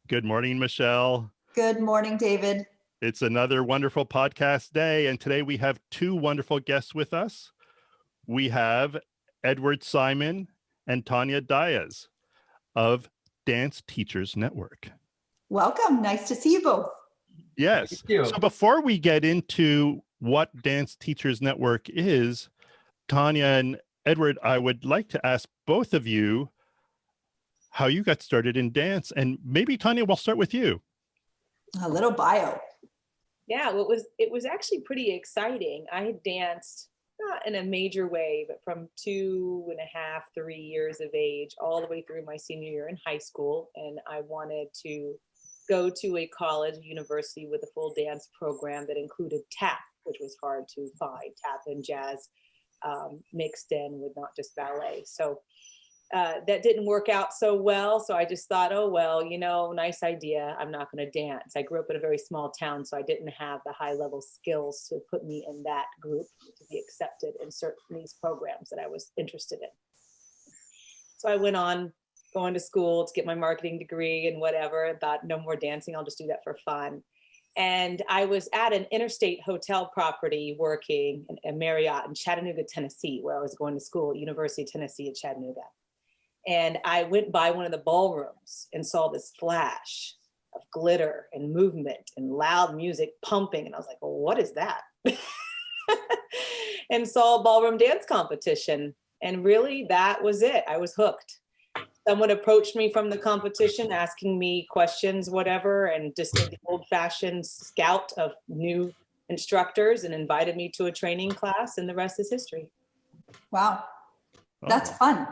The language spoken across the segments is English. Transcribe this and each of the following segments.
Good morning, Michelle. Good morning, David. It's another wonderful podcast day, and today we have two wonderful guests with us. We have Edward Simon and Tonja Diaz of Dance Teachers Network. Welcome. Nice to see you both. Yes. Thank you. So before we get into what Dance Teachers Network is, Tonja and Edward, I would like to ask both of you how you got started in dance. And maybe, Tonja, we'll start with you. A little bio. Yeah, well, it was actually pretty exciting. I had danced, not in a major way, but from 2.5, 3 years of age, all the way through my senior year in high school. And I wanted to go to a college, university with a full dance program that included tap, which was hard to find, tap and jazz mixed in with not just ballet. So that didn't work out so well. So I just thought, oh, well, nice idea. I'm not going to dance. I grew up in a very small town, so I didn't have the high level skills to put me in that group to be accepted in certain these programs that I was interested in. So I went on going to school to get my marketing degree and whatever, and thought no more dancing. I'll just do that for fun. And I was at an interstate hotel property working in a Marriott in Chattanooga, Tennessee, where I was going to school, University of Tennessee at Chattanooga. And I went by one of the ballrooms and saw this flash of glitter and movement and loud music pumping. And I was like, well, what is that? And saw a ballroom dance competition. And really, that was it. I was hooked. Someone approached me from the competition, asking me questions, whatever, and just did the old-fashioned scout of new instructors and invited me to a training class, and the rest is history. Wow. That's fun.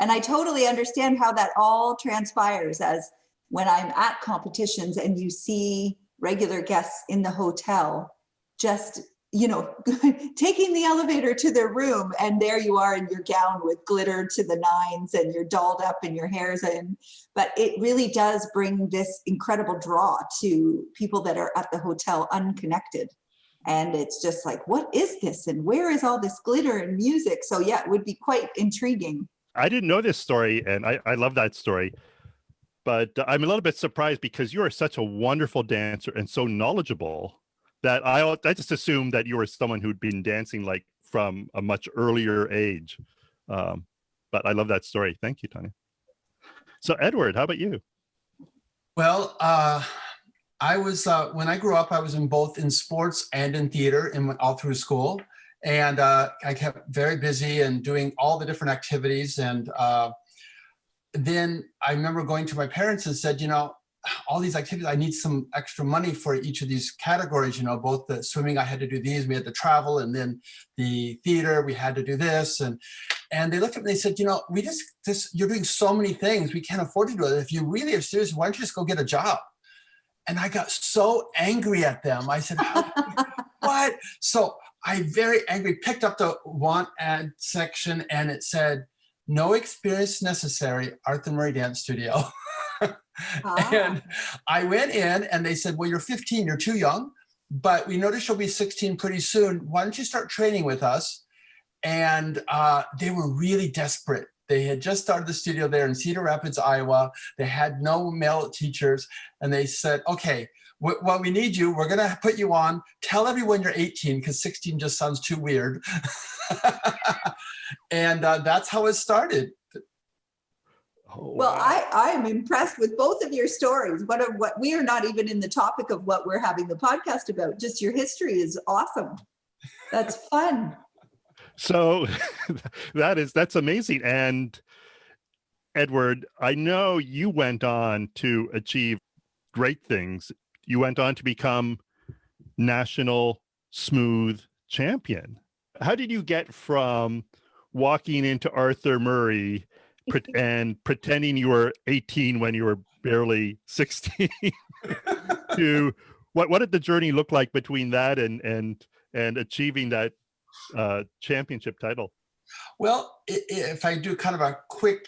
And I totally understand how that all transpires, as when I'm at competitions and you see regular guests in the hotel, just, taking the elevator to their room, and there you are in your gown with glitter to the nines and you're dolled up and your hair's in. But it really does bring this incredible draw to people that are at the hotel unconnected. And it's just like, what is this? And where is all this glitter and music? So yeah, it would be quite intriguing. I didn't know this story, and I love that story. But I'm a little bit surprised because you are such a wonderful dancer and so knowledgeable that I just assumed that you were someone who'd been dancing like from a much earlier age. But I love that story. Thank you, Tonja. So Edward, how about you? Well, I was, when I grew up, I was in sports and in theater and all through school. And I kept very busy and doing all the different activities. And then I remember going to my parents and said, all these activities, I need some extra money for each of these categories. Both the swimming, I had to do these, we had to travel, and then the theater, we had to do this. And they looked at me and they said, you're doing so many things, we can't afford to do it. If you really are serious, why don't you just go get a job? And I got so angry at them. I said, what? So I very angry, picked up the want ad section, and it said, no experience necessary, Arthur Murray Dance Studio. And I went in and they said, well, you're 15, you're too young, but we noticed you'll be 16 pretty soon. Why don't you start training with us? And they were really desperate. They had just started the studio there in Cedar Rapids, Iowa. They had no male teachers. And they said, okay, well, we need you. We're going to put you on. Tell everyone you're 18 because 16 just sounds too weird. And that's how it started. Oh, Well, wow. I am impressed with both of your stories. What we are not even in the topic of what we're having the podcast about. Just your history is awesome. That's fun. So that's amazing. And Edward, I know you went on to achieve great things. You went on to become national smooth champion. How did you get from walking into Arthur Murray and pretending you were 18 when you were barely 16 to what did the journey look like between that and achieving that championship title? Well, if I do kind of a quick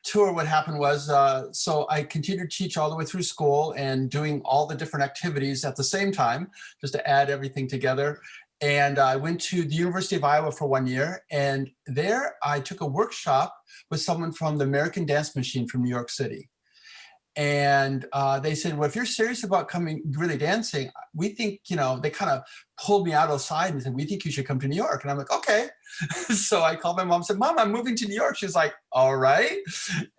tour, what happened was, so I continued to teach all the way through school and doing all the different activities at the same time, just to add everything together. And I went to the University of Iowa for 1 year, and there I took a workshop with someone from the American Dance Machine from New York City. And they said, well, if you're serious about coming really dancing, we think, they kind of pulled me out aside and said, we think you should come to New York. And I'm like, okay. So I called my mom and said, Mom, I'm moving to New York. She was like, all right.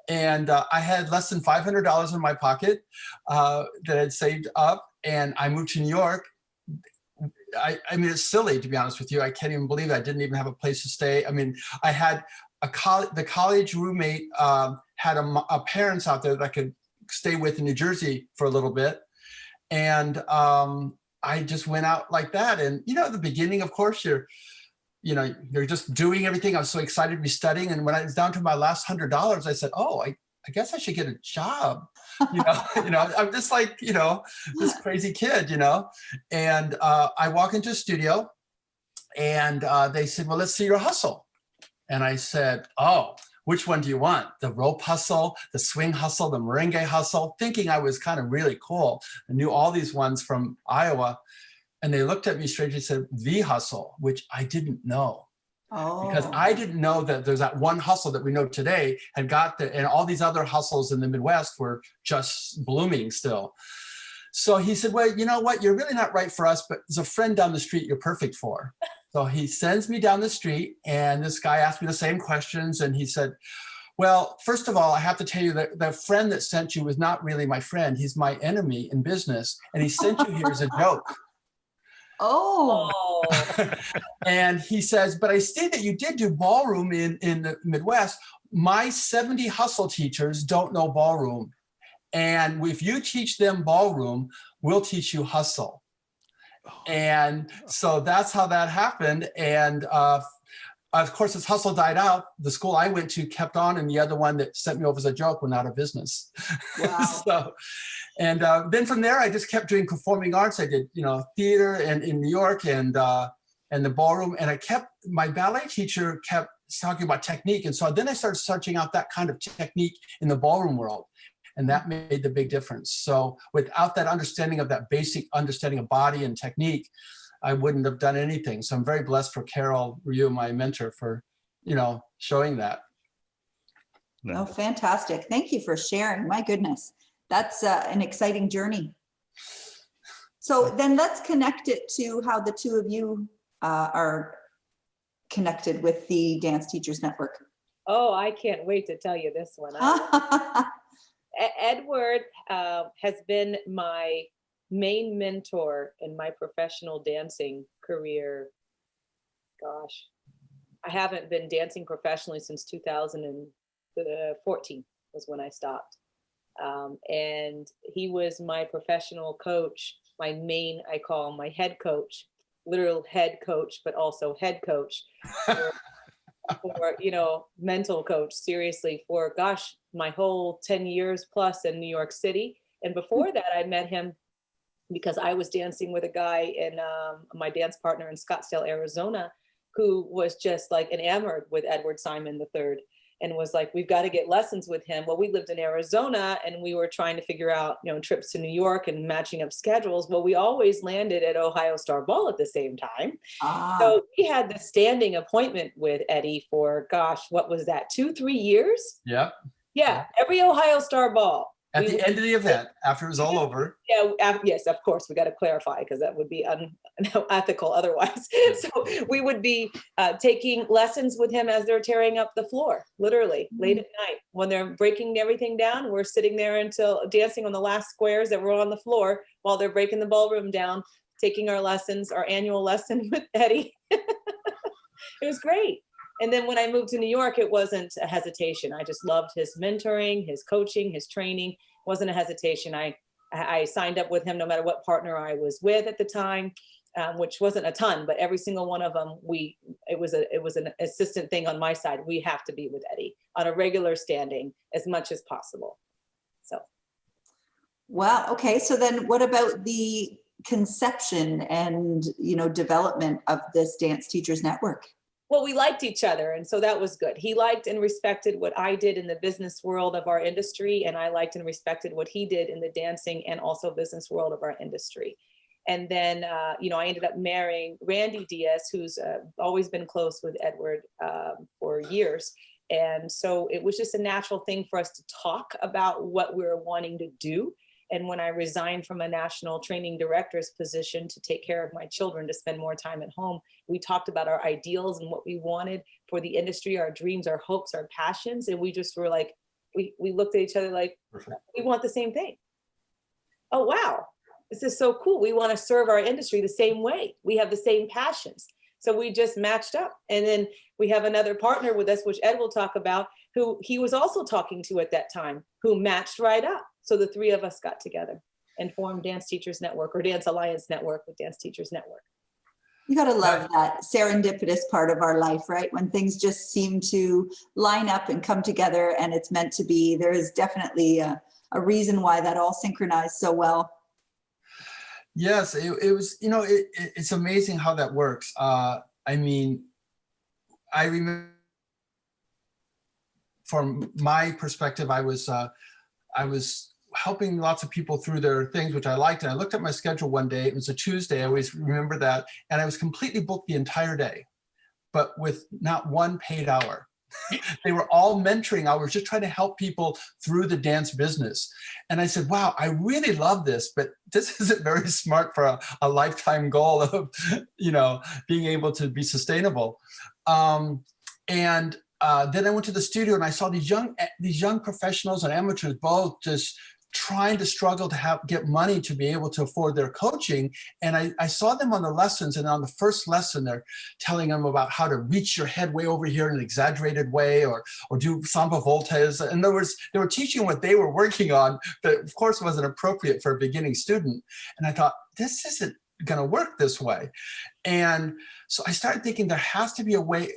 And I had less than $500 in my pocket that I'd saved up. And I moved to New York. I mean, it's silly, to be honest with you. I can't even believe I didn't even have a place to stay. I mean, I had the college roommate had a parents out there that I could stay with in New Jersey for a little bit. And I just went out like that. And, at the beginning, of course, you're just doing everything. I was so excited to be studying. And when I was down to my last $100, I said, oh, I guess I should get a job. I'm just like, this crazy kid, and I walk into a studio and they said, well, let's see your hustle. And I said, oh, which one do you want? The rope hustle, the swing hustle, the merengue hustle, thinking I was kind of really cool. I knew all these ones from Iowa. And they looked at me strangely and said, the hustle, which I didn't know. Oh. Because I didn't know that there's that one hustle that we know today and all these other hustles in the Midwest were just blooming still. So he said, well, you know what? You're really not right for us, but there's a friend down the street you're perfect for. So he sends me down the street and this guy asked me the same questions. And he said, well, first of all, I have to tell you that the friend that sent you was not really my friend. He's my enemy in business. And he sent you here as a joke. Oh. And he says, but I see that you did do ballroom in the Midwest. My 70 hustle teachers don't know ballroom. And if you teach them ballroom, we'll teach you hustle. And so that's how that happened. And of course, as hustle died out, the school I went to kept on, and the other one that sent me over as a joke went out of business. Wow. Then from there, I just kept doing performing arts. I did, theater and in New York and the ballroom. And my ballet teacher kept talking about technique. And so then I started searching out that kind of technique in the ballroom world. And that made the big difference. So without that understanding of that basic understanding of body and technique, I wouldn't have done anything. So I'm very blessed for Carol Ryu, my mentor, for, showing that. Oh, fantastic. Thank you for sharing. My goodness. That's an exciting journey. So then let's connect it to how the two of you are connected with the Dance Teachers Network. Oh, I can't wait to tell you this one. Edward has been my main mentor in my professional dancing career. Gosh, I haven't been dancing professionally since 2014 was when I stopped. And he was my professional coach, I call my head coach, literal head coach, but also head coach for mental coach, seriously, for my whole 10 years plus in New York City. And before that, I met him because I was dancing with a guy my dance partner in Scottsdale, Arizona, who was just like enamored with Edward Simon III and was like, we've got to get lessons with him. Well, we lived in Arizona and we were trying to figure out, trips to New York and matching up schedules. Well, we always landed at Ohio Star Ball at the same time. So we had this standing appointment with Eddie for, what was that, 2-3 years? Yep. Yeah, every Ohio Star Ball. At the end of the event, after it was all over. Yeah, yes, of course, we got to clarify because that would be unethical otherwise. So we would be taking lessons with him as they're tearing up the floor, literally, late at night. When they're breaking everything down, we're sitting there until dancing on the last squares that were on the floor while they're breaking the ballroom down, taking our lessons, our annual lesson with Eddie. It was great. And then when I moved to New York, it wasn't a hesitation. I just loved his mentoring, his coaching, his training. It wasn't a hesitation. I signed up with him no matter what partner I was with at the time, which wasn't a ton, but every single one of them, it was an assistant thing on my side. We have to be with Eddie on a regular standing as much as possible. So. Wow. Okay. So then what about the conception and, development of this Dance Teachers Network? Well, we liked each other, and so that was good. He liked and respected what I did in the business world of our industry, and I liked and respected what he did in the dancing and also business world of our industry. And then, I ended up marrying Randy Diaz, who's always been close with Edward for years. And so it was just a natural thing for us to talk about what we were wanting to do. And when I resigned from a national training director's position to take care of my children, to spend more time at home, we talked about our ideals and what we wanted for the industry, our dreams, our hopes, our passions. And we just were like, we looked at each other like, perfect, we want the same thing. Oh, wow, this is so cool. We want to serve our industry the same way. We have the same passions. So we just matched up. And then we have another partner with us, which Ed will talk about, who he was also talking to at that time, who matched right up. So the three of us got together and formed Dance Teachers Network, or Dance Alliance Network with Dance Teachers Network. You got to love that serendipitous part of our life, right? When things just seem to line up and come together and it's meant to be. There is definitely a reason why that all synchronized so well. Yes, it was, it's amazing how that works. I mean, I remember from my perspective, I was helping lots of people through their things, which I liked. And I looked at my schedule one day. It was a Tuesday. I always remember that. And I was completely booked the entire day, but with not one paid hour. They were all mentoring. I was just trying to help people through the dance business. And I said, wow, I really love this, but this isn't very smart for a lifetime goal of, being able to be sustainable. Then I went to the studio and I saw these young professionals and amateurs both just trying to struggle to get money to be able to afford their coaching. And I saw them on the lessons, and on the first lesson, they're telling them about how to reach your head way over here in an exaggerated way, or do samba voltas. In other words, they were teaching what they were working on, but of course wasn't appropriate for a beginning student. And I thought, this isn't going to work this way. And so I started thinking there has to be a way.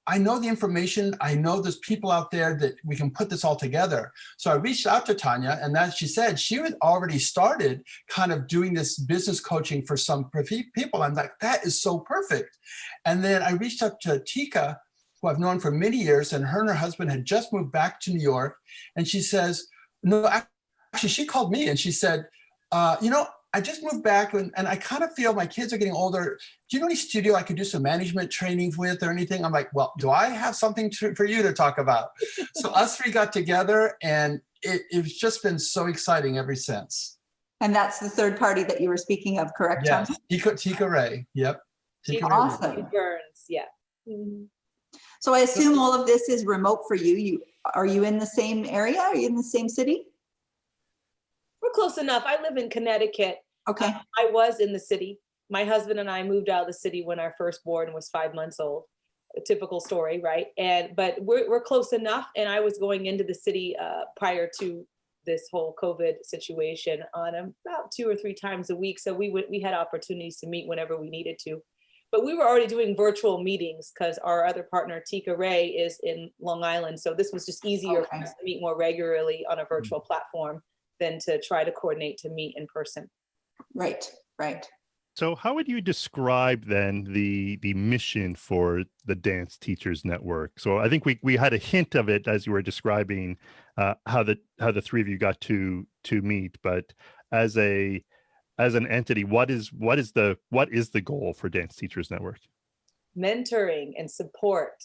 I know the information. I know there's people out there that we can put this all together. So I reached out to Tonja, and that she said she had already started kind of doing this business coaching for some people. I'm like, that is so perfect. And then I reached out to Tika, who I've known for many years, and her and her husband had just moved back to New York. And she says, no, actually, she called me and she said, I just moved back and I kind of feel my kids are getting older. Do you know any studio I could do some management trainings with or anything? I'm like, well, do I have something for you to talk about? So us three got together, and it's just been so exciting ever since. And that's the third party that you were speaking of, correct? Yes, Tika Ray. Yep. Tika awesome. Burns, yeah. Mm-hmm. So I assume all of this is remote for you. Are you in the same area? Are you in the same city? We're close enough. I live in Connecticut. Okay. I was in the city. My husband and I moved out of the city when our firstborn was 5 months old. A typical story, right? But we're close enough. And I was going into the city prior to this whole COVID situation on about 2 or 3 times a week. So we had opportunities to meet whenever we needed to. But we were already doing virtual meetings because our other partner, Tika Ray, is in Long Island. So this was just easier for us to meet more regularly on a virtual platform than to try to coordinate to meet in person. Right. So how would you describe then the mission for the Dance Teachers Network? So I think we had a hint of it as you were describing how the three of you got to meet, but as an entity, what is the goal for Dance Teachers Network? Mentoring and support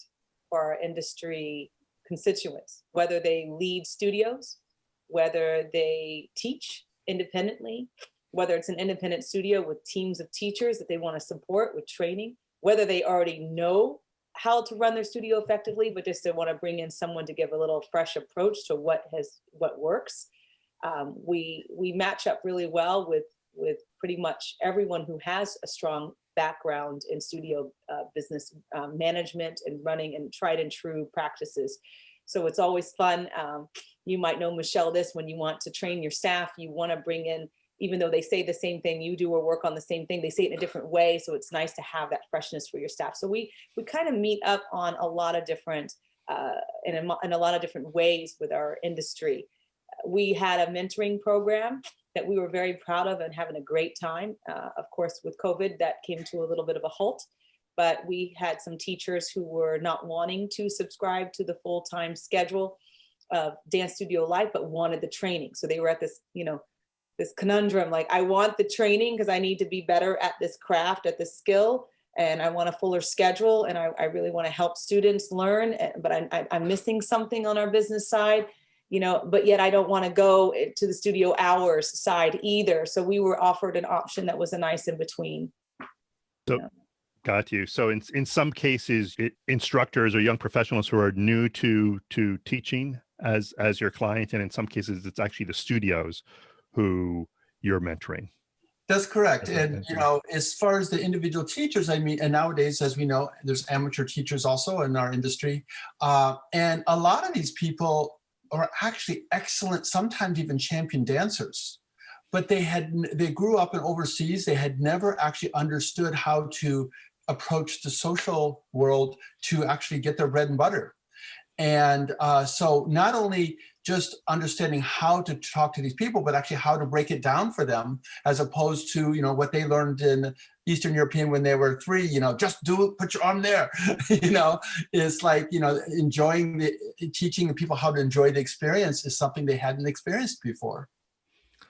for our industry constituents, whether they lead studios, whether they teach independently, whether it's an independent studio with teams of teachers that they want to support with training, whether they already know how to run their studio effectively, but just they want to bring in someone to give a little fresh approach to what works. We match up really well with pretty much everyone who has a strong background in studio business management and running and tried and true practices. So it's always fun. You might know Michelle this, when you want to train your staff, you want to bring in, even though they say the same thing you do or work on the same thing, they say it in a different way. So it's nice to have that freshness for your staff. So we kind of meet up on a lot of different, in a lot of different ways with our industry. We had a mentoring program that we were very proud of and having a great time. Of course, with COVID, that came to a little bit of a halt, but we had some teachers who were not wanting to subscribe to the full-time schedule of dance studio life, but wanted the training. So they were at this, this conundrum, like, I want the training because I need to be better at this craft, at this skill, and I want a fuller schedule, and I really want to help students learn, but I'm missing something on our business side, but yet I don't want to go to the studio hours side either. So we were offered an option that was a nice in between. So, got you. So in some cases, instructors or young professionals who are new to teaching as your client, and in some cases, it's actually the studios who you're mentoring. That's correct. And, as far as the individual teachers, I mean, and nowadays, as we know, there's amateur teachers also in our industry. And a lot of these people are actually excellent, sometimes even champion dancers, but they grew up in overseas. They had never actually understood how to approach the social world to actually get their bread and butter. And so not only just understanding how to talk to these people, but actually how to break it down for them, as opposed to, what they learned in Eastern European when they were 3, just do it, put your arm there, it's like, enjoying teaching the people how to enjoy the experience is something they hadn't experienced before.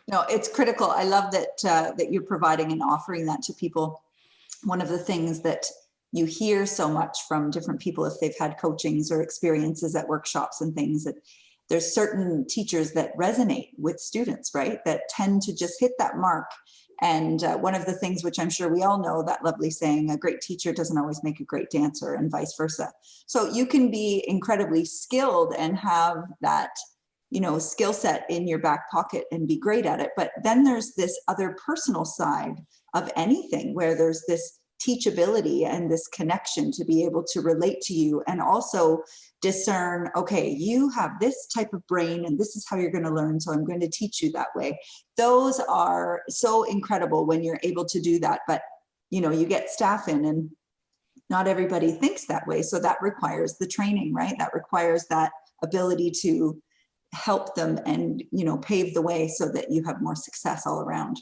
No, it's critical. I love that you're providing and offering that to people. One of the things that you hear so much from different people, if they've had coachings or experiences at workshops and things, that there's certain teachers that resonate with students, right? That tend to just hit that mark. And one of the things, which I'm sure we all know, that lovely saying, a great teacher doesn't always make a great dancer, and vice versa. So you can be incredibly skilled and have that, skill set in your back pocket and be great at it. But then there's this other personal side of anything where there's this teachability and this connection to be able to relate to you, and also discern, okay, you have this type of brain and this is how you're going to learn, so I'm going to teach you that way. Those are so incredible when you're able to do that. But you get staff in, and not everybody thinks that way, so that requires the training, right? That requires that ability to help them and pave the way so that you have more success all around.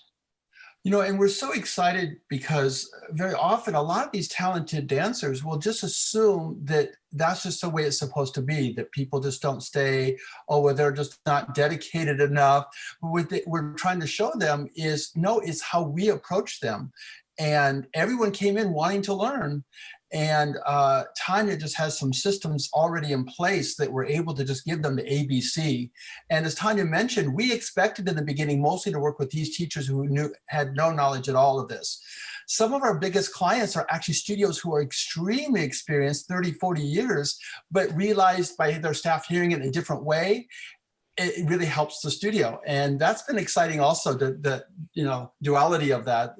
And we're so excited because very often a lot of these talented dancers will just assume that that's just the way it's supposed to be, that people just don't stay, well, they're just not dedicated enough. But what we're trying to show them is, no, it's how we approach them. And everyone came in wanting to learn. And Tonja just has some systems already in place that we're able to just give them the ABC. And as Tonja mentioned, we expected in the beginning mostly to work with these teachers who had no knowledge at all of this. Some of our biggest clients are actually studios who are extremely experienced, 30, 40 years, but realized by their staff hearing it in a different way, it really helps the studio. And that's been exciting also, the duality of that.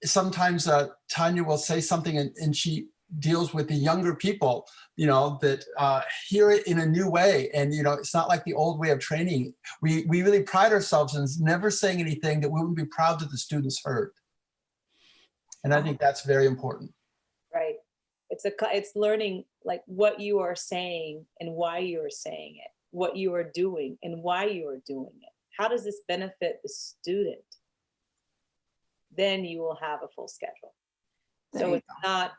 Sometimes Tonja will say something and she deals with the younger people, that hear it in a new way. And, it's not like the old way of training. We really pride ourselves in never saying anything that we wouldn't be proud that the students heard. And I think that's very important. Right. It's learning like what you are saying and why you are saying it, what you are doing and why you are doing it. How does this benefit the student? Then you will have a full schedule. So it's not,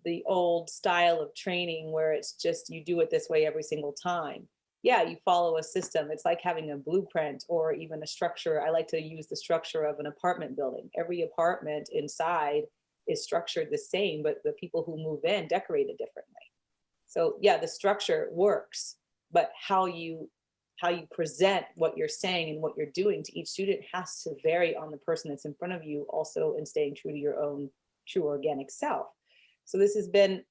the old style of training where it's just you do it this way every single time. Yeah, you follow a system. It's like having a blueprint or even a structure. I like to use the structure of an apartment building. Every apartment inside is structured the same, but the people who move in decorate it differently. So yeah, the structure works, but how you present what you're saying and what you're doing to each student has to vary on the person that's in front of you, also in staying true to your own true organic self. So this has been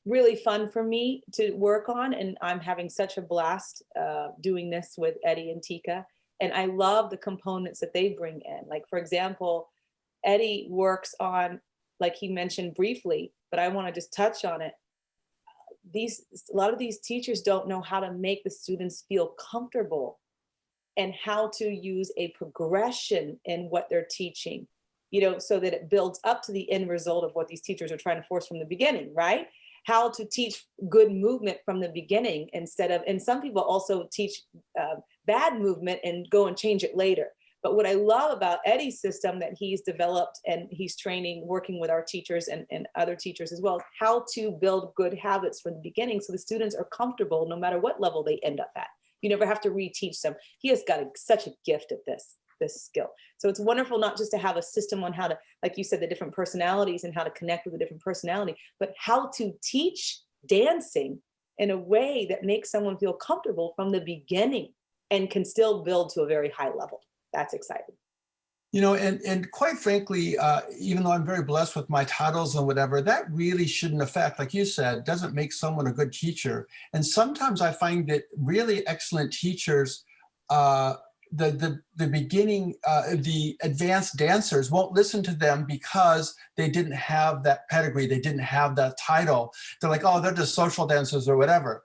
really fun for me to work on, and I'm having such a blast doing this with Eddie and Tika. And I love the components that they bring in. Like, for example, Eddie works on, like he mentioned briefly, but I want to just touch on it. A lot of these teachers don't know how to make the students feel comfortable and how to use a progression in what they're teaching, so that it builds up to the end result of what these teachers are trying to force from the beginning, right? How to teach good movement from the beginning and some people also teach bad movement and go and change it later. But what I love about Eddie's system that he's developed and he's training, working with our teachers and other teachers as well, how to build good habits from the beginning so the students are comfortable no matter what level they end up at. You never have to reteach them. He has got such a gift at this. this skill. So it's wonderful not just to have a system on how to, like you said, the different personalities and how to connect with a different personality, but how to teach dancing in a way that makes someone feel comfortable from the beginning and can still build to a very high level. That's exciting. You know, and quite frankly, even though I'm very blessed with my titles and whatever, that really shouldn't affect, like you said, doesn't make someone a good teacher. And sometimes I find that really excellent teachers, the beginning, the advanced dancers won't listen to them because they didn't have that pedigree, they didn't have that title. They're like, oh, they're just social dancers or whatever.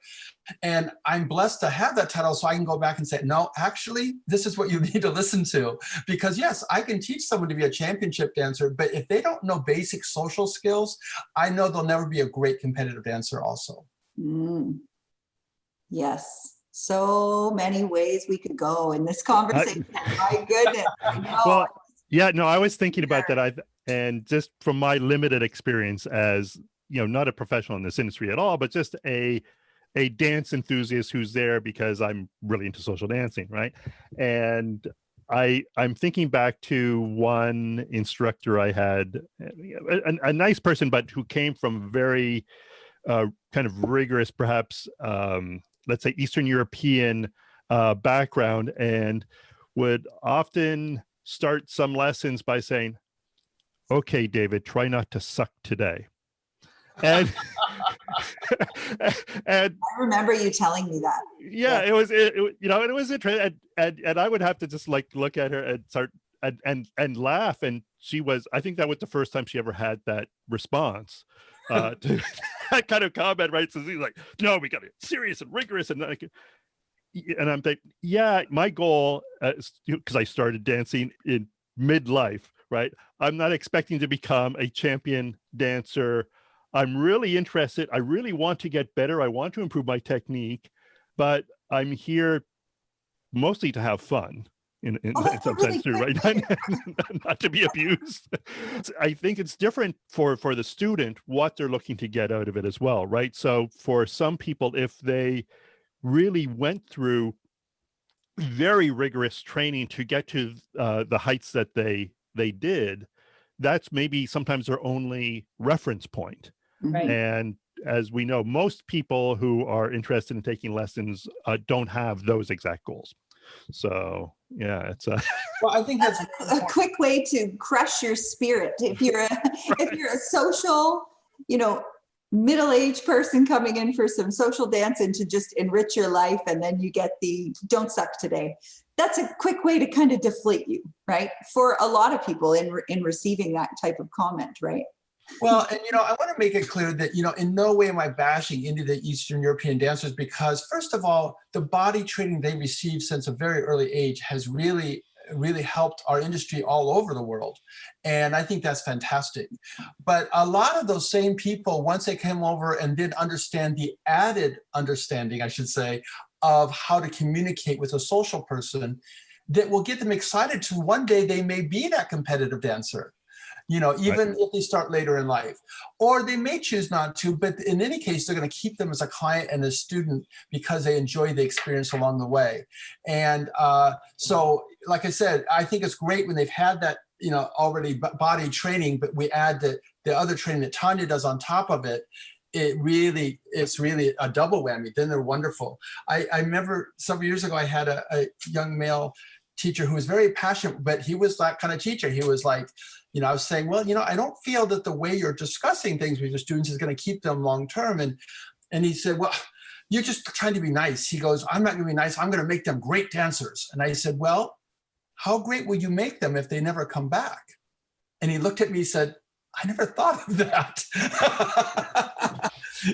And I'm blessed to have that title so I can go back and say, no, actually, this is what you need to listen to. Because yes, I can teach someone to be a championship dancer, but if they don't know basic social skills, I know they'll never be a great competitive dancer also. Yes. So many ways we could go in this conversation. My goodness. I know. Well, yeah, no, I was thinking about that. And just from my limited experience as, you know, not a professional in this industry at all, but just a dance enthusiast who's there because I'm really into social dancing, right? And I'm thinking back to one instructor I had, a nice person, but who came from very kind of rigorous, perhaps, let's say Eastern European background, and would often start some lessons by saying, okay, David, try not to suck today. And and I remember you telling me that. Yeah, it was, you know, it was interesting, and I would have to just like look at her and start and laugh, and she was, I think that was the first time she ever had that response to that kind of comment, right? So she's like, no, we got to get serious and rigorous, and like, and I'm thinking, yeah, my goal, because I started dancing in midlife, right? I'm not expecting to become a champion dancer. I'm really interested. I really want to get better. I want to improve my technique, but I'm here mostly to have fun in some sense too, right? Not to be abused. I think it's different for the student, what they're looking to get out of it as well, right? So for some people, if they really went through very rigorous training to get to the heights that they did, that's maybe sometimes their only reference point. Right. And as we know, most people who are interested in taking lessons don't have those exact goals. So yeah, it's well, I think that's a quick way to crush your spirit. If you're a social, you know, middle-aged person coming in for some social dance and to just enrich your life, and then you get the don't suck today. That's a quick way to kind of deflate you, right? For a lot of people in receiving that type of comment, right? Well, and you know, I want to make it clear that, you know, in no way am I bashing into the Eastern European dancers, because first of all, the body training they received since a very early age has really helped our industry all over the world. And I think that's fantastic. But a lot of those same people, once they came over and did understand the added understanding, I should say, of how to communicate with a social person, that will get them excited to one day they may be that competitive dancer. You know, even if they start later in life, or they may choose not to, but in any case, they're going to keep them as a client and a student because they enjoy the experience along the way. And so, like I said, I think it's great when they've had that, you know, already body training, but we add the other training that Tonja does on top of it. It's really a double whammy. Then they're wonderful. I remember several years ago, I had a young male teacher who was very passionate, but he was that kind of teacher. He was like, you know, I was saying, well, you know, I don't feel that the way you're discussing things with your students is going to keep them long term. And he said, well, you're just trying to be nice. He goes, I'm not going to be nice. I'm going to make them great dancers. And I said, well, how great will you make them if they never come back? And he looked at me and said, I never thought of that.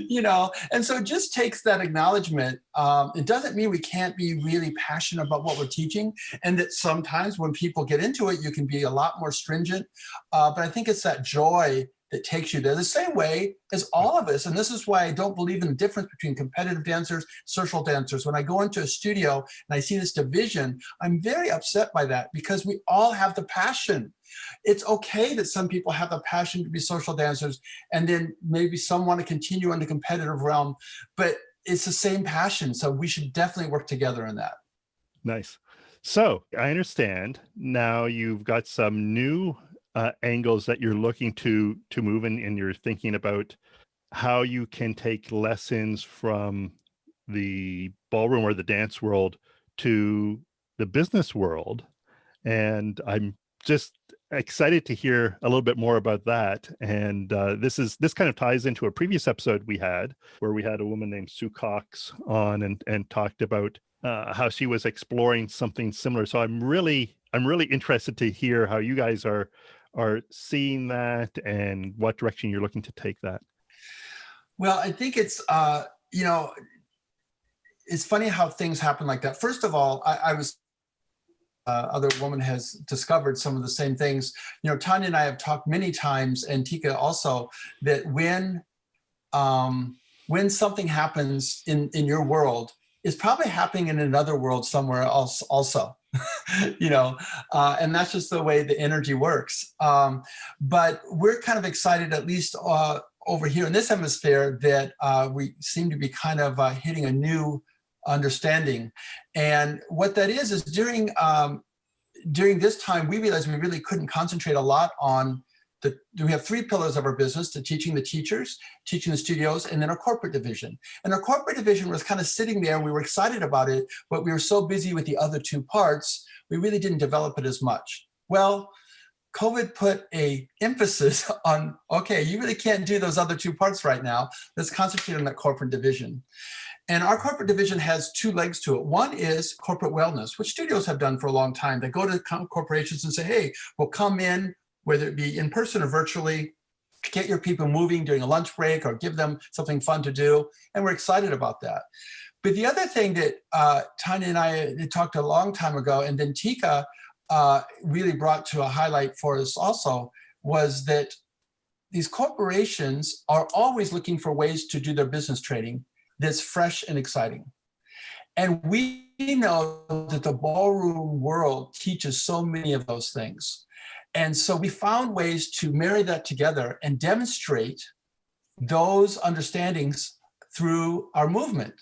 You know, and so it just takes that acknowledgement. It doesn't mean we can't be really passionate about what we're teaching, and that sometimes when people get into it, you can be a lot more stringent. But I think it's that joy that takes you there, the same way as all of us. And this is why I don't believe in the difference between competitive dancers, social dancers. When I go into a studio and I see this division, I'm very upset by that, because we all have the passion. It's okay that some people have the passion to be social dancers, and then maybe some want to continue in the competitive realm, but it's the same passion. So we should definitely work together in that. Nice. So I understand now you've got some new angles that you're looking to move in, and you're thinking about how you can take lessons from the ballroom or the dance world to the business world. And I'm just excited to hear a little bit more about that. And this kind of ties into a previous episode we had, where we had a woman named Sue Cox on and talked about how she was exploring something similar. So I'm really interested to hear how you guys are seeing that and what direction you're looking to take that. Well, I think it's, it's funny how things happen like that. First of all, I was, other woman has discovered some of the same things. Tonja and I have talked many times, and Tika also, that when something happens in your world, it's probably happening in another world somewhere else also. And that's just the way the energy works. But we're kind of excited, at least over here in this hemisphere, that we seem to be kind of hitting a new understanding. And what that is during this time, we realized we really couldn't concentrate a lot on we have three pillars of our business: to teaching the teachers, teaching the studios, and then our corporate division. And our corporate division was kind of sitting there, and we were excited about it, but we were so busy with the other two parts, we really didn't develop it as much. Well, COVID put a emphasis on, okay, you really can't do those other two parts right now. Let's concentrate on that corporate division. And our corporate division has two legs to it. One is corporate wellness, which studios have done for a long time. They go to corporations and say, hey, we'll come in, whether it be in person or virtually, get your people moving during a lunch break or give them something fun to do. And we're excited about that. But the other thing that Tonja and I had talked a long time ago, and then Tika really brought to a highlight for us also, was that these corporations are always looking for ways to do their business training that's fresh and exciting. And we know that the ballroom world teaches so many of those things. And so we found ways to marry that together and demonstrate those understandings through our movement.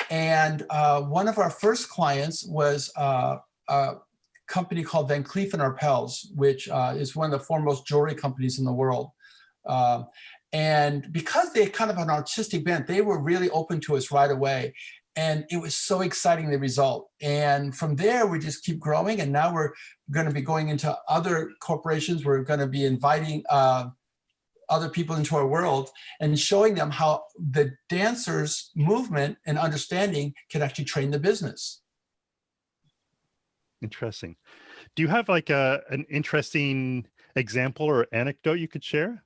And one of our first clients was a company called Van Cleef & Arpels, which is one of the foremost jewelry companies in the world. And because they had kind of an artistic bent, they were really open to us right away. And it was so exciting, the result. And from there, we just keep growing. And now we're going to be going into other corporations. We're going to be inviting other people into our world and showing them how the dancers' movement and understanding can actually train the business. Interesting. Do you have like an interesting example or anecdote you could share?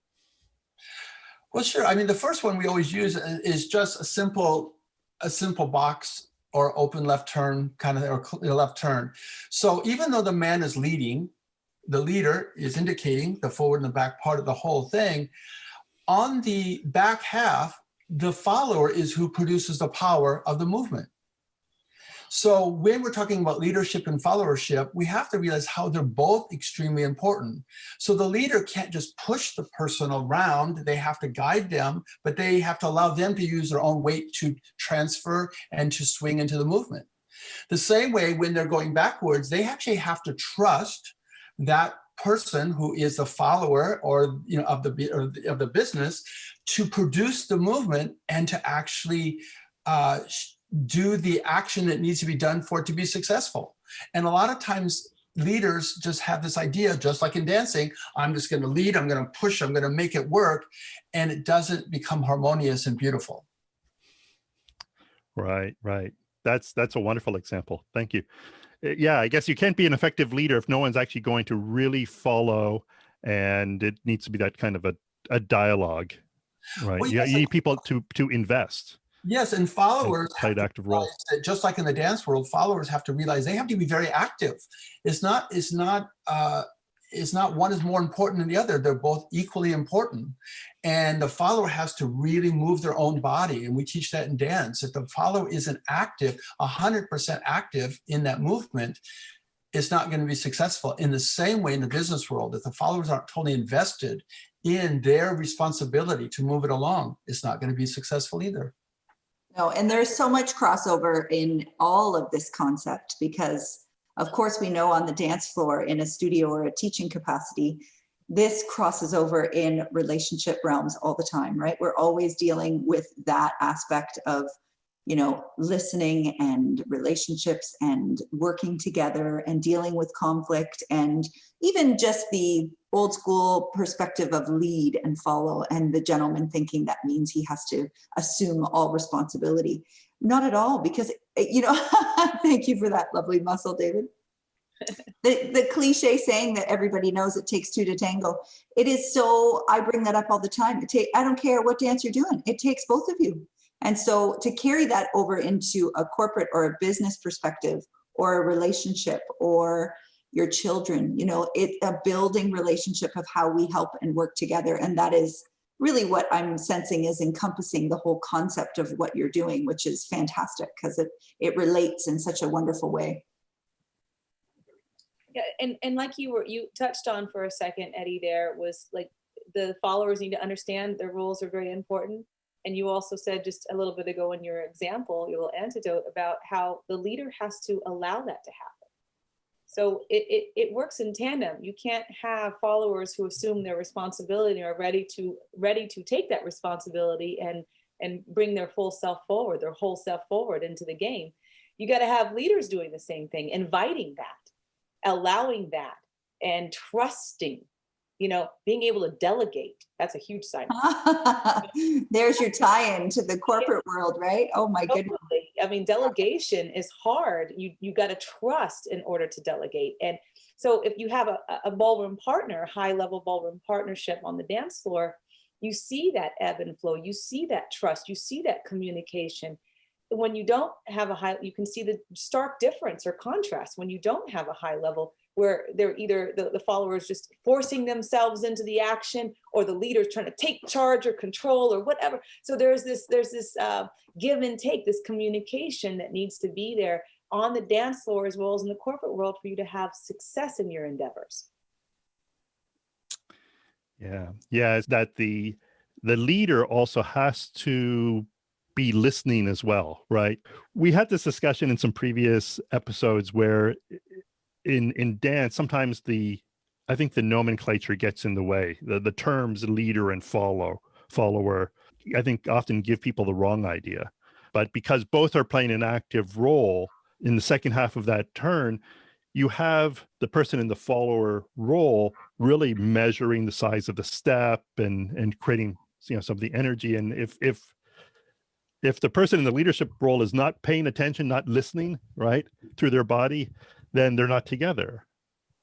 Well, sure. I mean, the first one we always use is just a simple box or open left turn, kind of, or left turn. So even though the man is leading, the leader is indicating the forward and the back part of the whole thing. On the back half, the follower is who produces the power of the movement. So when we're talking about leadership and followership, we have to realize how they're both extremely important. So the leader can't just push the person around. They have to guide them, but they have to allow them to use their own weight to transfer and to swing into the movement. The same way, when they're going backwards, they actually have to trust that person who is a follower or of the business to produce the movement and to actually do the action that needs to be done for it to be successful. And a lot of times leaders just have this idea, just like in dancing, I'm just going to lead, I'm going to push, I'm going to make it work, and it doesn't become harmonious and beautiful. Right. That's a wonderful example. Thank you. Yeah, I guess you can't be an effective leader if no one's actually going to really follow, and it needs to be that kind of a dialogue, right? Well, you need people to invest. Yes, and followers tight active role. That just like in the dance world, followers have to realize they have to be very active. It's not one is more important than the other. They're both equally important. And the follower has to really move their own body. And we teach that in dance. If the follower isn't active, 100% active in that movement, it's not going to be successful. In the same way in the business world, if the followers aren't totally invested in their responsibility to move it along, it's not going to be successful either. No, and there's so much crossover in all of this concept, because Of course, we know on the dance floor in a studio or a teaching capacity, this crosses over in relationship realms all the time, right? We're always dealing with that aspect of, you know, listening and relationships and working together and dealing with conflict, and even just the old school perspective of lead and follow, and the gentleman thinking that means he has to assume all responsibility. Not at all, because, you know, thank you for that lovely muscle, David. The cliche saying that everybody knows, it takes two to tango. It is so, I bring that up all the time. I don't care what dance you're doing. It takes both of you. And so to carry that over into a corporate or a business perspective, or a relationship, or your children, you know, it's a building relationship of how we help and work together. And that is really what I'm sensing is encompassing the whole concept of what you're doing, which is fantastic, because it relates in such a wonderful way. Yeah, and like you touched on for a second, Eddie, there was like the followers need to understand their roles are very important. And you also said just a little bit ago in your example, your little antidote about how the leader has to allow that to happen. So it works in tandem. You can't have followers who assume their responsibility and are ready to take that responsibility and bring their full self forward, their whole self forward into the game. You got to have leaders doing the same thing, inviting that, allowing that, and trusting, you know, being able to delegate. That's a huge sign. There's your tie-in to the corporate world, right? Oh my goodness. I mean, delegation is hard. You got to trust in order to delegate. And so if you have a ballroom partner, high level ballroom partnership on the dance floor, you see that ebb and flow, you see that trust, you see that communication. When you don't have a high, you can see the stark difference or contrast when you don't have a high level, where they're either the followers just forcing themselves into the action, or the leaders trying to take charge or control or whatever. So there's this give and take, this communication that needs to be there on the dance floor as well as in the corporate world for you to have success in your endeavors. Yeah, it's that the leader also has to be listening as well, right? We had this discussion in some previous episodes where in dance, sometimes I think the nomenclature gets in the way. The terms leader and follower, I think often give people the wrong idea. But because both are playing an active role in the second half of that turn, you have the person in the follower role really measuring the size of the step and creating, you know, some of the energy. And if the person in the leadership role is not paying attention, not listening, right, through their body, then they're not together,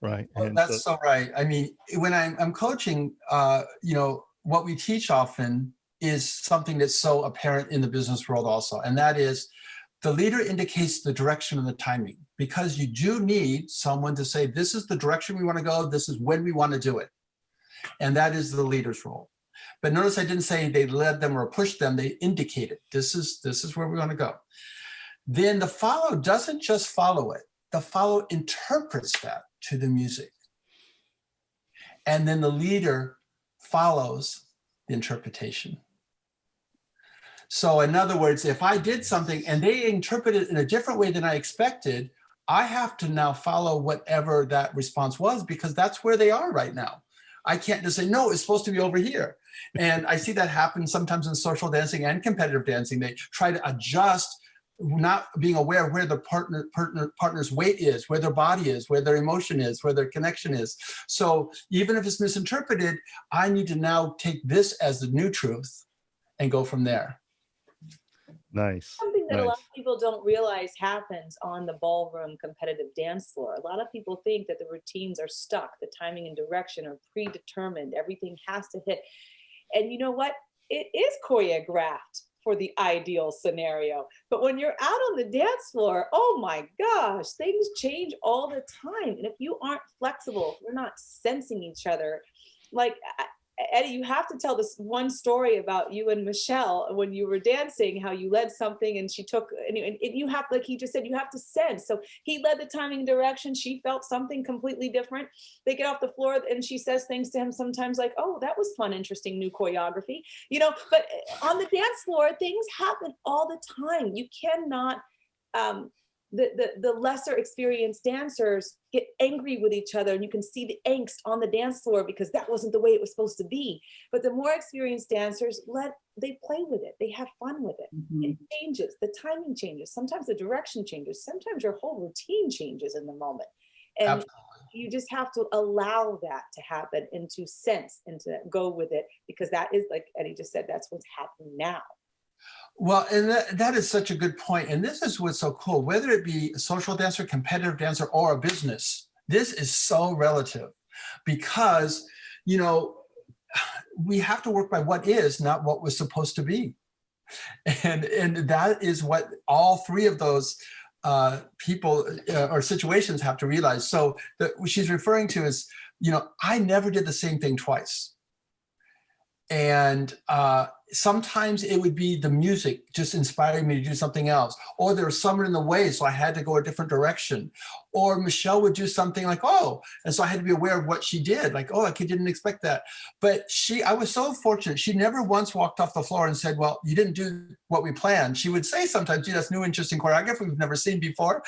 right? Well, and that's so right. I mean, when I'm coaching, you know, what we teach often is something that's so apparent in the business world also, and that is the leader indicates the direction and the timing, because you do need someone to say, this is the direction we want to go, this is when we want to do it. And that is the leader's role. But notice I didn't say they led them or pushed them, they indicated, this is where we want to go. Then the follow doesn't just follow it, the follow interprets that to the music. And then the leader follows the interpretation. So in other words, if I did something and they interpret it in a different way than I expected, I have to now follow whatever that response was, because that's where they are right now. I can't just say, no, it's supposed to be over here. And I see that happen sometimes in social dancing and competitive dancing. They try to adjust, not being aware of where the partner's weight is, where their body is, where their emotion is, where their connection is. So even if it's misinterpreted, I need to now take this as the new truth and go from there. Nice. Something that a lot of people don't realize happens on the ballroom competitive dance floor. A lot of people think that the routines are stuck, the timing and direction are predetermined, everything has to hit. And you know what? It is choreographed for the ideal scenario. But when you're out on the dance floor, oh my gosh, things change all the time. And if you aren't flexible, if you're not sensing each other, like Eddie, you have to tell this one story about you and Michelle when you were dancing, how you led something and she took, and you have, like he just said, you have to sense. So he led the timing and direction. She felt something completely different. They get off the floor and she says things to him sometimes like, oh, that was fun, interesting, new choreography, you know, but on the dance floor, things happen all the time. You cannot the lesser experienced dancers get angry with each other, and you can see the angst on the dance floor because that wasn't the way it was supposed to be. But the more experienced dancers, they play with it. They have fun with it. It changes. The timing changes. Sometimes the direction changes. Sometimes your whole routine changes in the moment. And Absolutely. you just have to allow that to happen and to sense and to go with it, because that is, like Eddie just said, that's what's happening now. Well, and that is such a good point. And this is what's so cool, whether it be a social dancer, competitive dancer, or a business, this is so relative because, you know, we have to work by what is, not what was supposed to be. And that is what all three of those people or situations have to realize. So what she's referring to is, you know, I never did the same thing twice. And sometimes it would be the music just inspiring me to do something else, or there was someone in the way, so I had to go a different direction, or Michelle would do something like, oh, and so I had to be aware of what she did, like, oh, I didn't expect that. But I was so fortunate, she never once walked off the floor and said, well, you didn't do what we planned. She would say sometimes, gee, that's new, interesting choreography we've never seen before.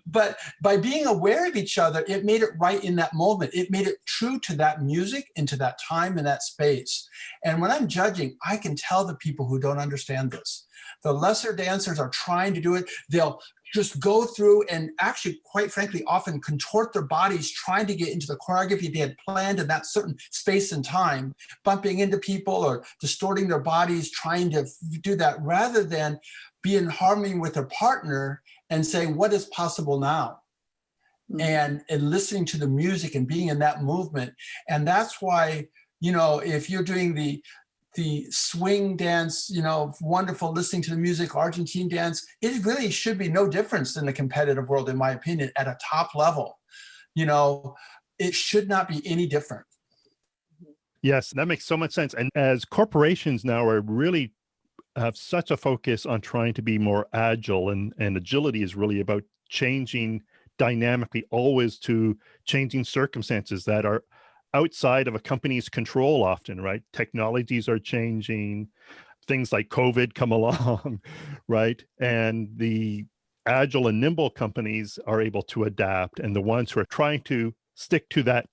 But by being aware of each other, it made it right in that moment. It made it true to that music, into that time and that space. And when I'm judging, I can tell the people who don't understand this. The lesser dancers are trying to do it. They'll just go through and actually, quite frankly, often contort their bodies trying to get into the choreography they had planned in that certain space and time, bumping into people or distorting their bodies, trying to do that rather than be in harmony with their partner and saying, what is possible now? And listening to the music and being in that movement. And that's why, you know, if you're doing the swing dance, you know, wonderful, listening to the music, Argentine dance, it really should be no difference in the competitive world, in my opinion, at a top level. You know, it should not be any different. Yes, that makes so much sense. And as corporations now are really have such a focus on trying to be more agile, and agility is really about changing dynamically, always to changing circumstances that are outside of a company's control often, right? Technologies are changing, things like COVID come along, right? And the agile and nimble companies are able to adapt, and the ones who are trying to stick to that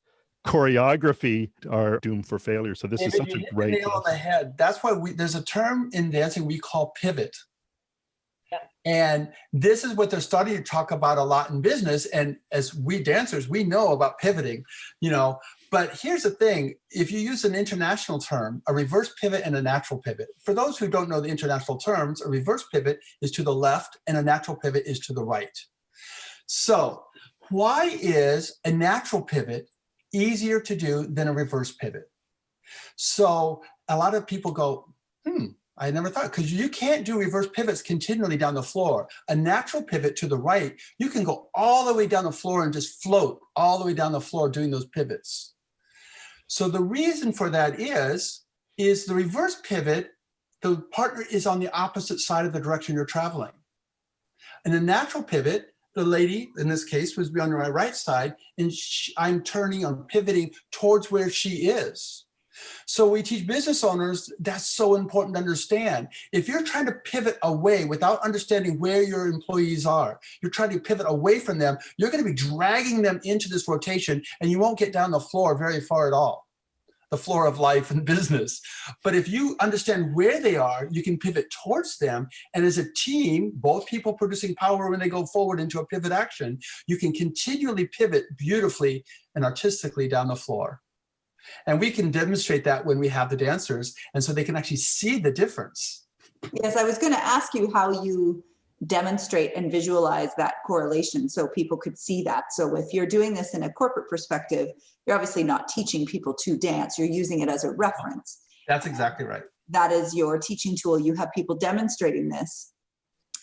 choreography are doomed for failure. So this is such a great nail on the head. That's why there's a term in dancing we call pivot. Yeah. And this is what they're starting to talk about a lot in business. And as we dancers, we know about pivoting, you know. But here's the thing, if you use an international term, a reverse pivot and a natural pivot. For those who don't know the international terms, a reverse pivot is to the left and a natural pivot is to the right. So why is a natural pivot easier to do than a reverse pivot? So a lot of people go, I never thought, because you can't do reverse pivots continually down the floor. A natural pivot to the right, you can go all the way down the floor and just float all the way down the floor doing those pivots. So the reason for that is the reverse pivot, the partner is on the opposite side of the direction you're traveling. And the natural pivot, the lady, in this case, was on my right side, and I'm turning or pivoting towards where she is. So we teach business owners, that's so important to understand. If you're trying to pivot away without understanding where your employees are, you're trying to pivot away from them, you're going to be dragging them into this rotation, and you won't get down the floor very far at all, the floor of life and business. But if you understand where they are, you can pivot towards them. And as a team, both people producing power when they go forward into a pivot action, you can continually pivot beautifully and artistically down the floor. And we can demonstrate that when we have the dancers, and so they can actually see the difference. Yes, I was going to ask you how you demonstrate and visualize that correlation so people could see that. So if you're doing this in a corporate perspective, you're obviously not teaching people to dance, you're using it as a reference. That's exactly right. That is your teaching tool. You have people demonstrating this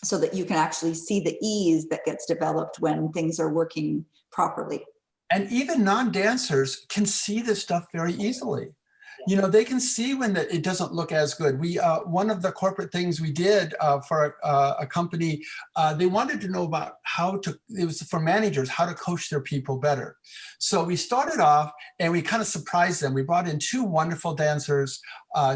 so that you can actually see the ease that gets developed when things are working properly. And even non-dancers can see this stuff very easily. You know, they can see when it doesn't look as good. One of the corporate things we did for a company, they wanted to know about it was for managers, how to coach their people better. So we started off and we kind of surprised them. We brought in two wonderful dancers,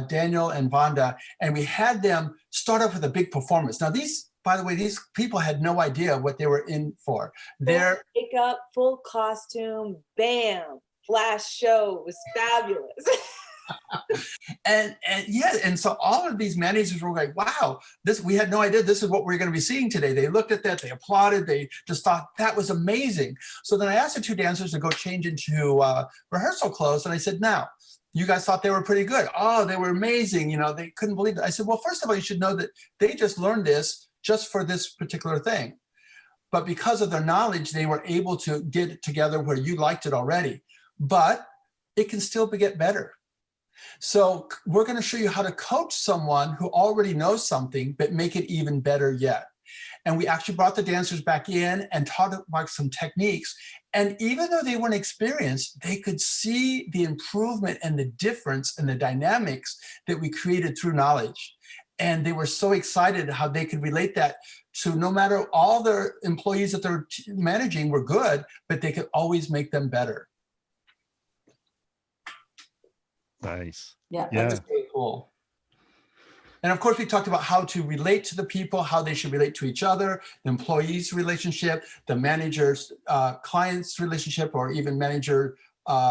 Daniel and Vanda, and we had them start off with a big performance. Now these by the way, these people had no idea what they were in for. Their makeup, full costume, bam, flash show. It was fabulous. and yeah, and so all of these managers were like, wow, this, we had no idea this is what we're going to be seeing today. They looked at that, they applauded, they just thought that was amazing. So then I asked the two dancers to go change into rehearsal clothes, and I said, now, you guys thought they were pretty good. Oh, they were amazing. You know, they couldn't believe it. I said, well, first of all, you should know that they just learned this just for this particular thing. But because of their knowledge, they were able to get it together where you liked it already. But it can still get better. So we're going to show you how to coach someone who already knows something, but make it even better yet. And we actually brought the dancers back in and taught about some techniques. And even though they weren't experienced, they could see the improvement and the difference and the dynamics that we created through knowledge. And they were so excited how they could relate that to no matter all their employees that they're managing were good, but they could always make them better. Nice. Yeah. That was really cool. And of course, we talked about how to relate to the people, how they should relate to each other, the employees' relationship, the manager's client's relationship, or even manager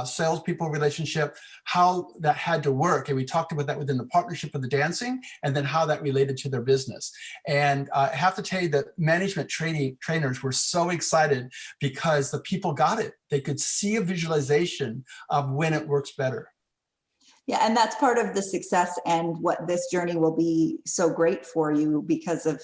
salespeople relationship, how that had to work. And we talked about that within the partnership of the dancing, and then how that related to their business. And I have to tell you that management trainers were so excited because the people got it. They could see a visualization of when it works better. Yeah, and that's part of the success and what this journey will be so great for you because of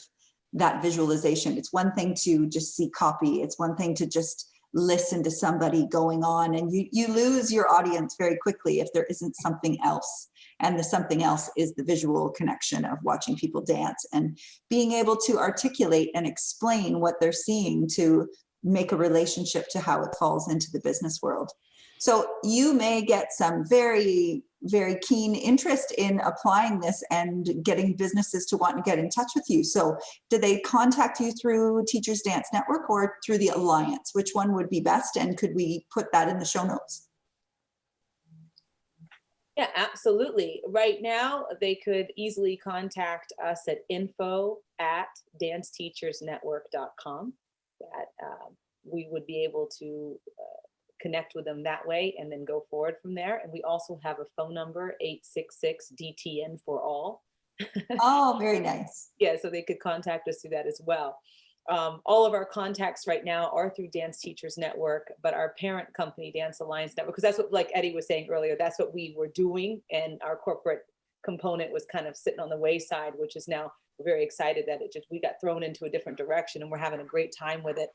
that visualization. It's one thing to just see copy. It's one thing to just listen to somebody going on, and you lose your audience very quickly if there isn't something else. And the something else is the visual connection of watching people dance and being able to articulate and explain what they're seeing to make a relationship to how it falls into the business world. So you may get some very, very keen interest in applying this and getting businesses to want to get in touch with you. So did they contact you through Teachers Dance Network or through the Alliance? Which one would be best? And could we put that in the show notes? Yeah, absolutely. Right now, they could easily contact us at info@danceteachersnetwork.com. That we would be able to connect with them that way and then go forward from there. And we also have a phone number, 866-DTN for all. Oh, very nice. Yeah, so they could contact us through that as well. All of our contacts right now are through Dance Teachers Network, but our parent company, Dance Alliance Network, because that's what, like Eddie was saying earlier, that's what we were doing. And our corporate component was kind of sitting on the wayside, which is now we're very excited that we got thrown into a different direction and we're having a great time with it.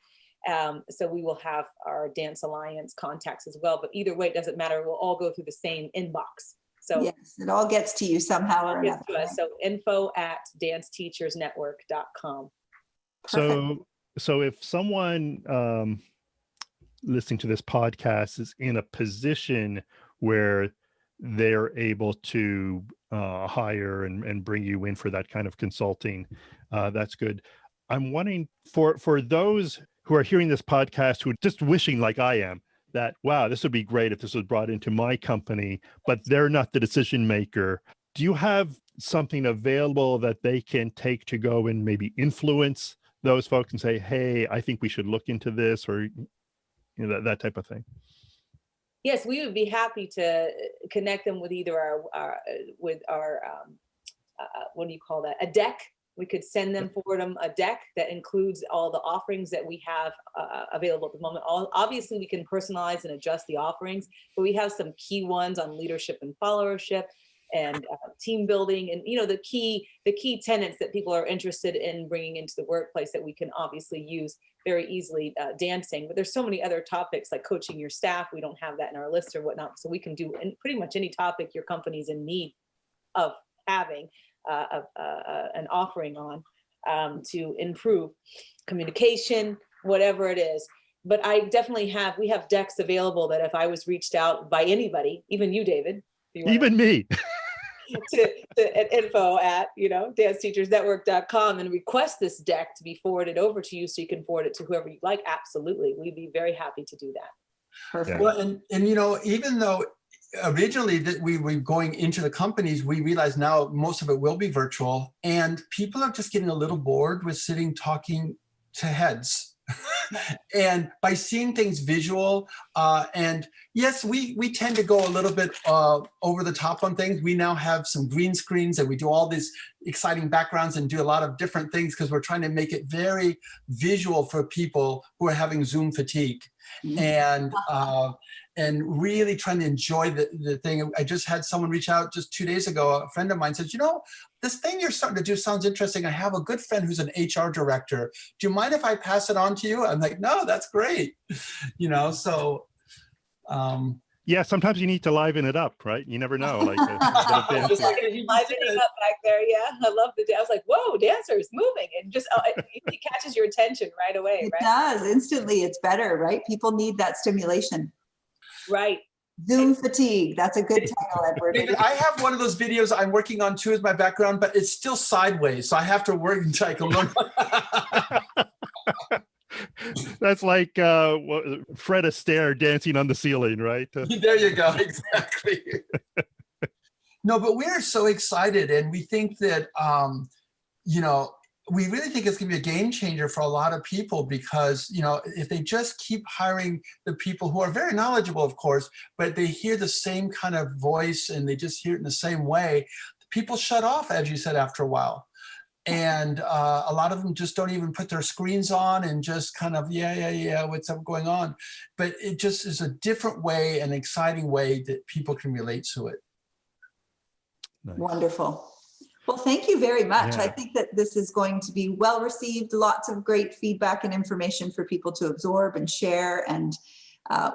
So we will have our Dance Alliance contacts as well, but either way, it doesn't matter. We'll all go through the same inbox. So yes, it all gets to you somehow or another. So info@danceteachersnetwork.com. So if someone listening to this podcast is in a position where they're able to hire and bring you in for that kind of consulting, that's good. I'm wondering for those who are hearing this podcast who are just wishing, like I am, that, wow, this would be great if this was brought into my company, but they're not the decision maker. Do you have something available that they can take to go and maybe influence those folks and say, hey, I think we should look into this, or that type of thing? Yes, we would be happy to connect them with either our what do you call that? A deck. We could send them forward a deck that includes all the offerings that we have available at the moment. Obviously, we can personalize and adjust the offerings, but we have some key ones on leadership and followership and team building, and the key tenets that people are interested in bringing into the workplace that we can obviously use very easily. Dancing, but there's so many other topics like coaching your staff. We don't have that in our list or whatnot, so we can do pretty much any topic your company's in need of having an offering on to improve communication, whatever it is. But I definitely we have decks available that if I was reached out by anybody, even you, David, even me, at info@danceteachersnetwork.com and request this deck to be forwarded over to you so you can forward it to whoever you'd like. Absolutely. We'd be very happy to do that. Perfect. Well, and even though originally that we were going into the companies, we realized now most of it will be virtual, and people are just getting a little bored with sitting talking to heads. And by seeing things visual, and yes, we tend to go a little bit over the top on things. We now have some green screens and we do all these exciting backgrounds and do a lot of different things because we're trying to make it very visual for people who are having Zoom fatigue. And really trying to enjoy the thing. I just had someone reach out just 2 days ago. A friend of mine says, you know, this thing you're starting to do sounds interesting. I have a good friend who's an HR director. Do you mind if I pass it on to you? I'm like, no, that's great. You know, so. Yeah, sometimes you need to liven it up, right? You never know. Like just like you livening up back there. Yeah, I love the. I was like, whoa, dancers moving, and just it catches your attention right away. It right? does instantly. It's better, right? People need that stimulation. Right. Zoom fatigue. That's a good title, Edward. David, I have one of those videos I'm working on too as my background, but it's still sideways, so I have to work until I can look. That's like Fred Astaire dancing on the ceiling, right? There you go, exactly. No, but we're so excited, and we think that, you know, we really think it's going to be a game changer for a lot of people because, you know, if they just keep hiring the people who are very knowledgeable, of course, but they hear the same kind of voice and they just hear it in the same way, people shut off, as you said, after a while. And a lot of them just don't even put their screens on and just kind of, yeah, what's up going on? But it just is a different way, an exciting way that people can relate to it. Nice. Wonderful. Well, thank you very much. Yeah. I think that this is going to be well received, lots of great feedback and information for people to absorb and share. And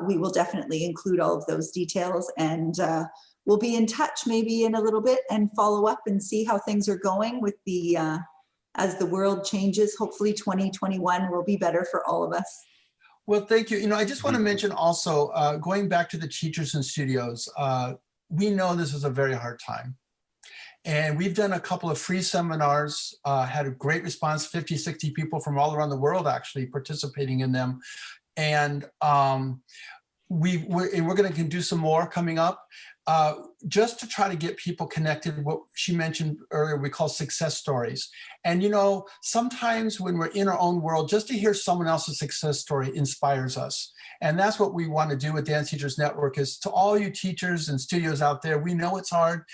we will definitely include all of those details. And we'll be in touch maybe in a little bit and follow up and see how things are going with the, as the world changes. Hopefully 2021 will be better for all of us. Well, thank you. You know, I just want to mention also, going back to the teachers and studios, we know this is a very hard time. And we've done a couple of free seminars, had a great response, 50, 60 people from all around the world actually participating in them. And we're going to do some more coming up, just to try to get people connected. What she mentioned earlier, we call success stories. And, you know, sometimes when we're in our own world, just to hear someone else's success story inspires us. And that's what we want to do with Dance Teachers Network is to all you teachers and studios out there, we know it's hard.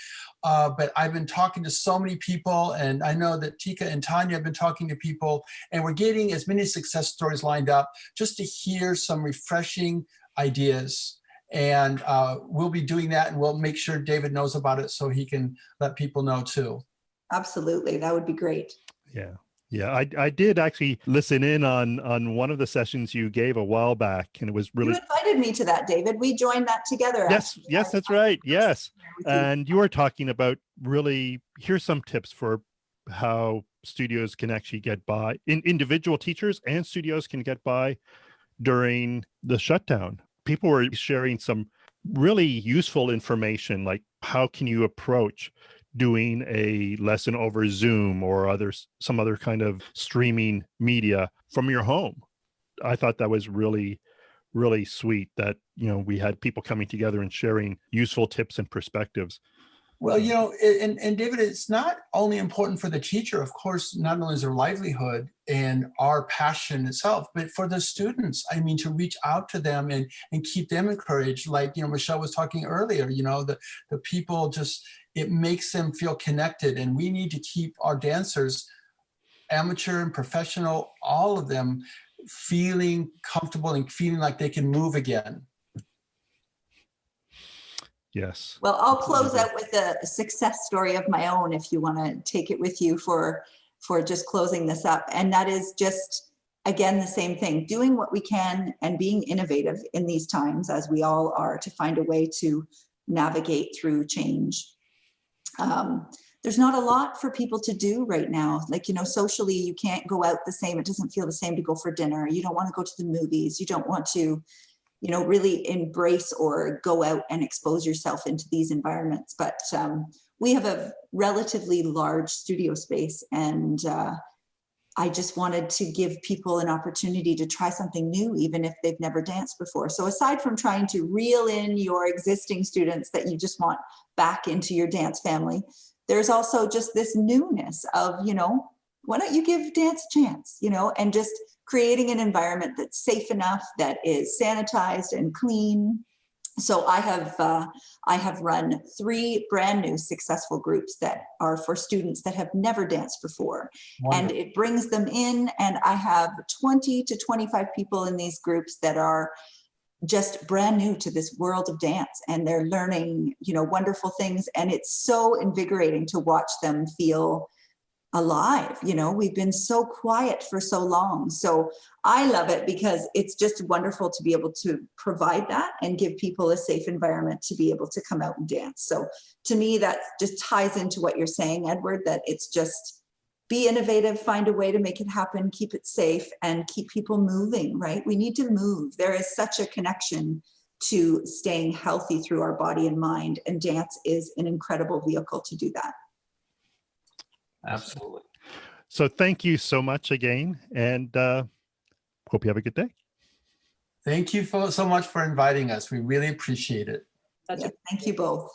But I've been talking to so many people, and I know that Tika and Tonja have been talking to people, and we're getting as many success stories lined up just to hear some refreshing ideas. And we'll be doing that, and we'll make sure David knows about it so he can let people know too. Absolutely. That would be great. Yeah. Yeah, I did actually listen in on one of the sessions you gave a while back, and it was really. You invited me to that, David. We joined that together. Yes, that's right. Yes, and you were talking about really. Here's some tips for how studios can actually get by. Individual teachers and studios can get by during the shutdown. People were sharing some really useful information, like how can you approach doing a lesson over Zoom or some other kind of streaming media from your home. I thought that was really, really sweet that, you know, we had people coming together and sharing useful tips and perspectives. Well, you know, and David, it's not only important for the teacher, of course, not only is their livelihood and our passion itself, but for the students, I mean, to reach out to them and keep them encouraged. Like, you know, Michelle was talking earlier, you know, the people just, it makes them feel connected, and we need to keep our dancers, amateur and professional, all of them feeling comfortable and feeling like they can move again. Yes. Well, I'll close out with a success story of my own if you want to take it with you for just closing this up. And that is just, again, the same thing, doing what we can and being innovative in these times, as we all are, to find a way to navigate through change. There's not a lot for people to do right now. Like, you know, socially, you can't go out the same. It doesn't feel the same to go for dinner. You don't want to go to the movies. You don't want to, you know, really embrace or go out and expose yourself into these environments. But we have a relatively large studio space, and I just wanted to give people an opportunity to try something new, even if they've never danced before. So aside from trying to reel in your existing students that you just want back into your dance family, there's also just this newness of, why don't you give dance a chance, and just creating an environment that's safe enough, that is sanitized and clean. So I have run 3 brand new successful groups that are for students that have never danced before. Wonderful. And it brings them in, and I have 20 to 25 people in these groups that are just brand new to this world of dance, and they're learning, wonderful things. And it's so invigorating to watch them feel alive. We've been so quiet for so long. So I love it because it's just wonderful to be able to provide that and give people a safe environment to be able to come out and dance. So to me, that just ties into what you're saying, Edward, that it's just be innovative, find a way to make it happen, keep it safe, and keep people moving, right? We need to move. There is such a connection to staying healthy through our body and mind, and dance is an incredible vehicle to do that. Absolutely. So thank you so much again, and hope you have a good day. Thank you so much for inviting us. We really appreciate it. Yes, thank you both.